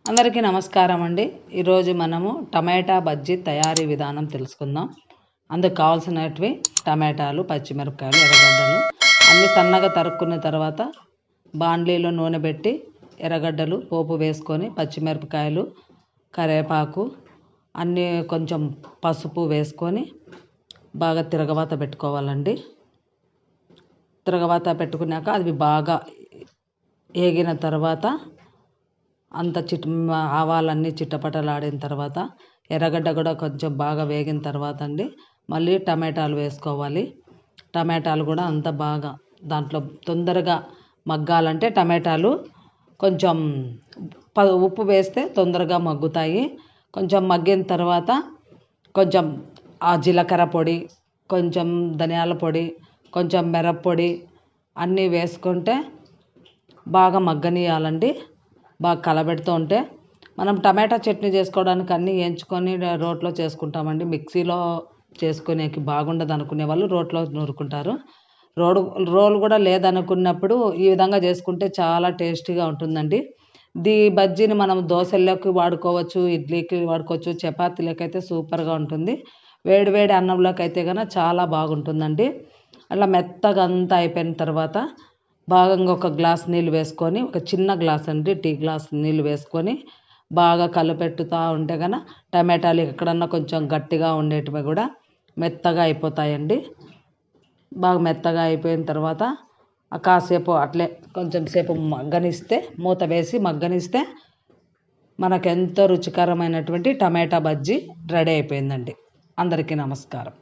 అందరికీ నమస్కారం అండి. ఈరోజు మనము టమాటా బజ్జీ తయారీ విధానం తెలుసుకుందాం. అందుకు కావాల్సినవి టమాటాలు, పచ్చిమిరపకాయలు, ఎర్రగడ్డలు అన్నీ సన్నగా తరుక్కున్న తర్వాత బాండ్లీలో నూనె పెట్టి ఎర్రగడ్డలు పోపు వేసుకొని పచ్చిమిరపకాయలు, కరివేపాకు అన్నీ కొంచెం పసుపు వేసుకొని బాగా తిరగవాత పెట్టుకోవాలండి. తిరగవాత పెట్టుకున్నాక అది బాగా ఏగిన తర్వాత అంత ఆవాలన్నీ చిట్టపటలాడిన తర్వాత ఎర్రగడ్డ కూడా కొంచెం బాగా వేగిన తర్వాత అండి మళ్ళీ టమాటాలు వేసుకోవాలి. టమాటాలు కూడా అంత బాగా దాంట్లో తొందరగా మగ్గాలంటే టమాటాలు కొంచెం ఉప్పు వేస్తే తొందరగా మగ్గుతాయి. కొంచెం మగ్గిన తర్వాత కొంచెం ఆ జీలకర్ర పొడి, కొంచెం ధనియాల పొడి, కొంచెం మిరప్పొడి అన్నీ వేసుకుంటే బాగా మగ్గనియాలండి. బాగా కలబెడుతూ ఉంటే మనం టమాటా చట్నీ చేసుకోవడానికి అన్నీ వేయించుకొని రోట్లో చేసుకుంటామండి. మిక్సీలో చేసుకునేకి బాగుండదు అనుకునే వాళ్ళు రోట్లో నూరుకుంటారు. రోలు కూడా లేదనుకున్నప్పుడు ఈ విధంగా చేసుకుంటే చాలా టేస్టీగా ఉంటుందండి. బజ్జీని మనం దోశల్లోకి వాడుకోవచ్చు, ఇడ్లీకి వాడుకోవచ్చు, చపాతీలోకి అయితే సూపర్గా ఉంటుంది. వేడి వేడి అన్నంలోకి అయితే కనుక చాలా బాగుంటుందండి. అలా మెత్తగా అంతా అయిపోయిన తర్వాత బాగా ఒక గ్లాస్ నీళ్ళు వేసుకొని, ఒక చిన్న గ్లాస్ అండి టీ గ్లాస్ నీళ్ళు వేసుకొని బాగా కలపెట్టుతూ ఉంటే కనుక టమాటాలు ఎక్కడన్నా కొంచెం గట్టిగా ఉండేటివి కూడా మెత్తగా అయిపోతాయండి. బాగా మెత్తగా అయిపోయిన తర్వాత కాసేపు అట్లే కొంచెం సేపు మగ్గనిస్తే, మూత వేసి మగ్గనిస్తే మనకు ఎంతో రుచికరమైనటువంటి టమాటా బజ్జీ రెడీ అయిపోయిందండి. అందరికీ నమస్కారం.